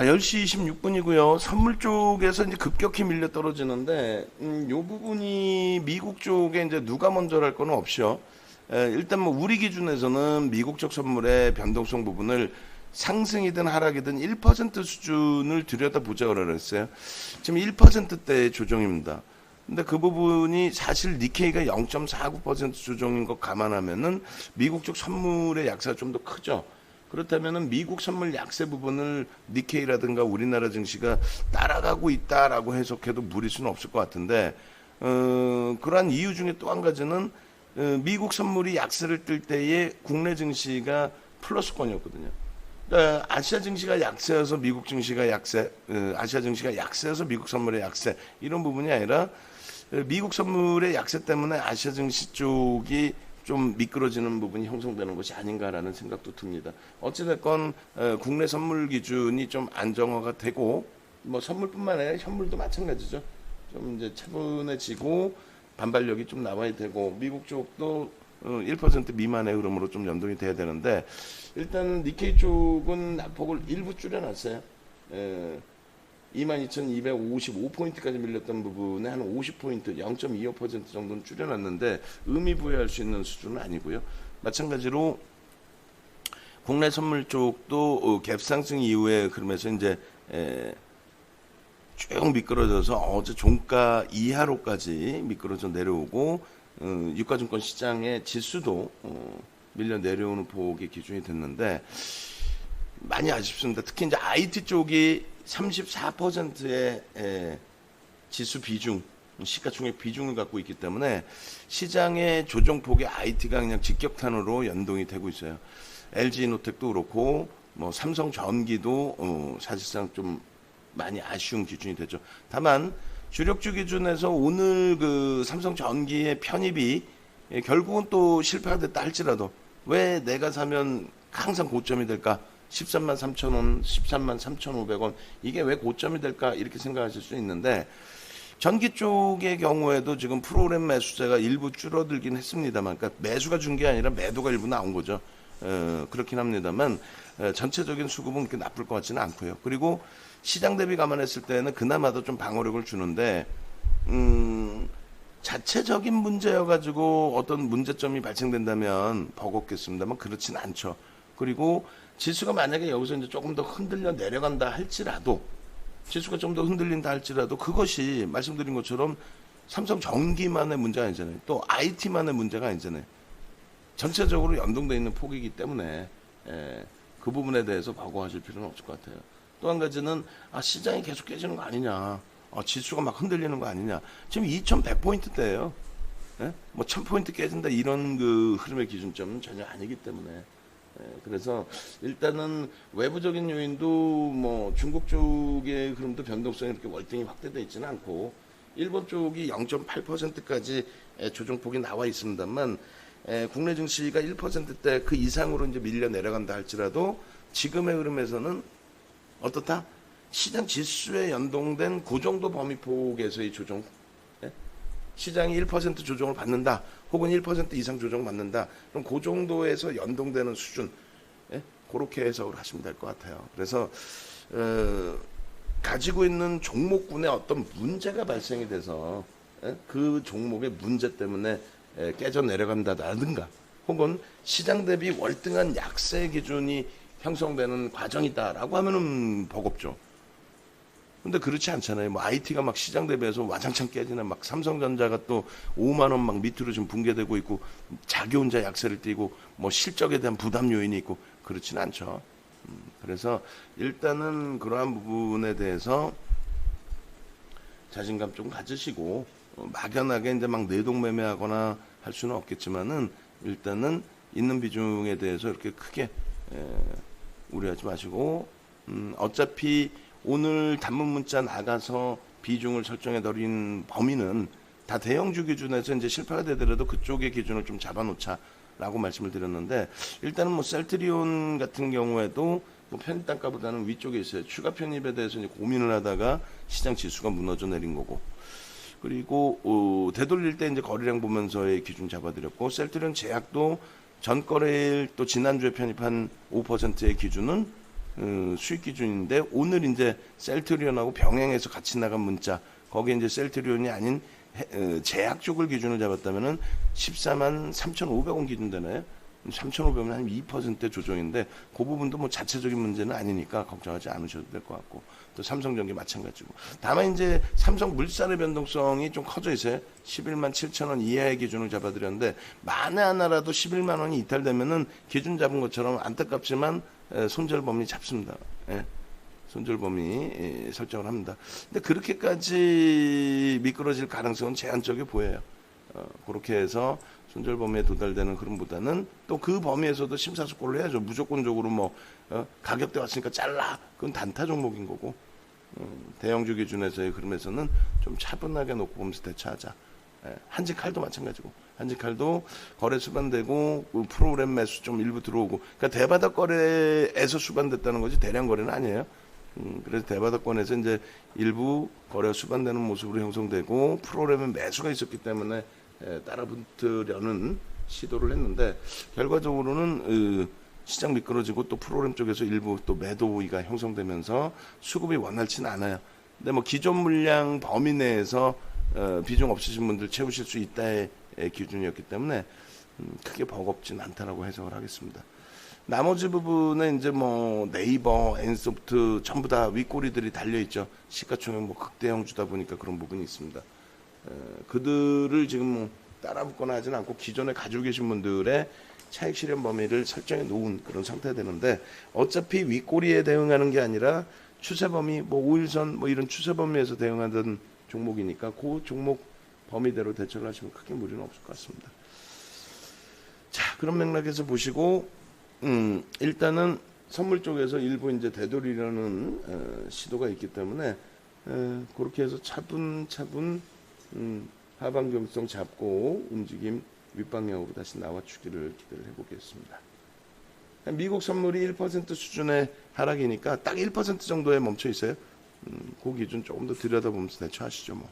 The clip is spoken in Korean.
자, 10시 26분이고요. 선물 쪽에서 이제 급격히 밀려 떨어지는데, 요 부분이 미국 쪽에 이제 누가 먼저 할 거는 없죠. 일단 뭐 우리 기준에서는 미국 쪽 선물의 변동성 부분을 상승이든 하락이든 1% 수준을 들여다보자고 그랬어요. 지금 1%대의 조정입니다. 근데 그 부분이 사실 니케이가 0.49% 조정인 거 감안하면은 미국 쪽 선물의 약세가 좀 더 크죠. 그렇다면은 미국 선물 약세 부분을 니케이라든가 우리나라 증시가 따라가고 있다라고 해석해도 무리 수는 없을 것 같은데, 그러한 이유 중에 또 한 가지는 미국 선물이 약세를 뜰 때에 국내 증시가 플러스권이었거든요. 그러니까 아시아 증시가 약세여서 미국 증시가 약세, 아시아 증시가 약세여서 미국 선물의 약세, 이런 부분이 아니라 미국 선물의 약세 때문에 아시아 증시 쪽이 좀 미끄러지는 부분이 형성되는 것이 아닌가라는 생각도 듭니다. 어찌됐건 국내 선물 기준이 좀 안정화가 되고, 뭐 선물뿐만 아니라 현물도 마찬가지죠. 좀 이제 차분해지고 반발력이 좀 나와야 되고, 미국 쪽도 1% 미만의 흐름으로 좀 연동이 돼야 되는데, 일단 니케이 쪽은 낙폭을 일부 줄여놨어요. 22,255포인트까지 밀렸던 부분에 한 50포인트, 0.25% 정도는 줄여놨는데 의미 부여할 수 있는 수준은 아니고요. 마찬가지로 국내 선물 쪽도 갭 상승 이후에 그러면서 이제 쭉 미끄러져서 어제 종가 이하로까지 미끄러져 내려오고, 유가증권 시장의 지수도 밀려 내려오는 폭의 기준이 됐는데 많이 아쉽습니다. 특히 이제 IT 쪽이 34%의 지수 비중, 시가총액 비중을 갖고 있기 때문에 시장의 조정폭의 IT가 그냥 직격탄으로 연동이 되고 있어요. LG노텍도 그렇고 뭐 삼성전기도 사실상 좀 많이 아쉬운 기준이 되죠. 다만 주력주 기준에서 오늘 그 삼성전기의 편입이 결국은 또 실패가 됐다 할지라도 왜 내가 사면 항상 고점이 될까? 13만 3천 원, 13만 3,500원, 이게 왜 고점이 될까 이렇게 생각하실 수 있는데, 전기 쪽의 경우에도 지금 프로그램 매수세가 일부 줄어들긴 했습니다만, 그러니까 매수가 준 게 아니라 매도가 일부 나온 거죠. 그렇긴 합니다만 전체적인 수급은 그렇게 나쁠 것 같지는 않고요. 그리고 시장 대비 감안했을 때는 그나마도 좀 방어력을 주는데, 자체적인 문제여가지고 어떤 문제점이 발생된다면 버겁겠습니다만 그렇진 않죠. 그리고 지수가 만약에 여기서 이제 조금 더 흔들려 내려간다 할지라도, 지수가 좀 더 흔들린다 할지라도 그것이 말씀드린 것처럼 삼성전기만의 문제가 아니잖아요. 또 IT만의 문제가 아니잖아요. 전체적으로 연동되어 있는 폭이기 때문에 그 부분에 대해서 과거하실 필요는 없을 것 같아요. 또 한 가지는 시장이 계속 깨지는 거 아니냐, 지수가 막 흔들리는 거 아니냐. 지금 2100포인트대예요. 뭐 1000포인트 깨진다 이런 그 흐름의 기준점은 전혀 아니기 때문에, 그래서 일단은 외부적인 요인도 뭐 중국 쪽의 흐름도 변동성이 이렇게 월등히 확대되어 있지는 않고, 일본 쪽이 0.8%까지 조정폭이 나와 있습니다만, 국내 증시가 1%대 그 이상으로 이제 밀려 내려간다 할지라도 지금의 흐름에서는 어떻다? 시장 지수에 연동된 그 정도 범위폭에서의 조정, 시장이 1% 조정을 받는다, 혹은 1% 이상 조정을 받는다, 그럼 그 정도에서 연동되는 수준, 그렇게 해석을 하시면 될 것 같아요. 그래서 가지고 있는 종목군에 어떤 문제가 발생이 돼서 그 종목의 문제 때문에 깨져 내려간다든가, 혹은 시장 대비 월등한 약세 기준이 형성되는 과정이다라고 하면은 버겁죠. 근데 그렇지 않잖아요. 뭐 IT가 막 시장 대비해서 와장창 깨지는, 막 삼성전자가 또 5만 원 막 밑으로 지금 붕괴되고 있고, 자기 혼자 약세를 띠고 뭐 실적에 대한 부담 요인이 있고, 그렇지는 않죠. 그래서 일단은 그러한 부분에 대해서 자신감 좀 가지시고, 막연하게 이제 막 내동매매하거나 할 수는 없겠지만은 일단은 있는 비중에 대해서 이렇게 크게 우려하지 마시고, 어차피 오늘 단문 문자 나가서 비중을 설정해 드린 범위는 다 대형주 기준에서 이제 실패가 되더라도 그쪽의 기준을 좀 잡아놓자라고 말씀을 드렸는데, 일단은 뭐 셀트리온 같은 경우에도 뭐 편입 단가보다는 위쪽에 있어요. 추가 편입에 대해서 이제 고민을 하다가 시장 지수가 무너져 내린 거고, 그리고 되돌릴 때 이제 거래량 보면서의 기준 잡아드렸고, 셀트리온 제약도 전 거래일 또 지난주에 편입한 5%의 기준은 수익 기준인데 오늘 이제 셀트리온하고 병행해서 같이 나간 문자 거기에 이제 셀트리온이 아닌 제약 쪽을 기준으로 잡았다면은 14만 3,500원 기준 되나요? 3,500원 한 2% 조정인데 그 부분도 뭐 자체적인 문제는 아니니까 걱정하지 않으셔도 될 것 같고 또 삼성전기 마찬가지고 다만 이제 삼성물산의 변동성이 좀 커져 있어요. 11만 7천 원 이하의 기준을 잡아드렸는데 만에 하나라도 11만 원이 이탈되면은 기준 잡은 것처럼 안타깝지만 손절 범위 잡습니다. 예. 손절 범위 설정을 합니다. 근데 그렇게까지 미끄러질 가능성은 제한적이 보여요. 그렇게 해서 손절 범위에 도달되는 흐름보다는 또 그 범위에서도 심사숙고를 해야죠. 무조건적으로 뭐 가격대 왔으니까 잘라. 그건 단타 종목인 거고 대형주 기준에서의 흐름에서는 좀 차분하게 놓고 보면서 대처하자. 한지칼도 마찬가지고 한지칼도 거래 수반되고 프로그램 매수 좀 일부 들어오고 그러니까 대바닥 거래에서 수반됐다는 거지 대량 거래는 아니에요. 그래서 대바닥권에서 이제 일부 거래가 수반되는 모습으로 형성되고 프로그램에 매수가 있었기 때문에 따라붙으려는 시도를 했는데 결과적으로는 시장 미끄러지고 또 프로그램 쪽에서 일부 또 매도 우위가 형성되면서 수급이 원활치는 않아요. 근데 뭐 기존 물량 범위 내에서 비중 없으신 분들 채우실 수 있다의 기준이었기 때문에 크게 버겁진 않다라고 해석을 하겠습니다. 나머지 부분은 이제 뭐 네이버, 엔소프트 전부 다 윗꼬리들이 달려있죠. 시가총액 뭐 극대형 주다 보니까 그런 부분이 있습니다. 그들을 지금 뭐 따라붙거나 하진 않고 기존에 가지고 계신 분들의 차익 실현 범위를 설정해 놓은 그런 상태가 되는데 어차피 윗꼬리에 대응하는 게 아니라 추세 범위, 뭐 5일선 뭐 이런 추세 범위에서 대응하던 종목이니까 그 종목 범위대로 대처를 하시면 크게 무리는 없을 것 같습니다. 자, 그런 맥락에서 보시고 일단은 선물 쪽에서 일부 이제 되돌리려는 시도가 있기 때문에 그렇게 해서 차분차분 하방 경성 잡고 움직임 윗방향으로 다시 나와주기를 기대를 해보겠습니다. 미국 선물이 1% 수준의 하락이니까 딱 1% 정도에 멈춰 있어요. 그 기준 조금 더 들여다보면서 대처하시죠 뭐.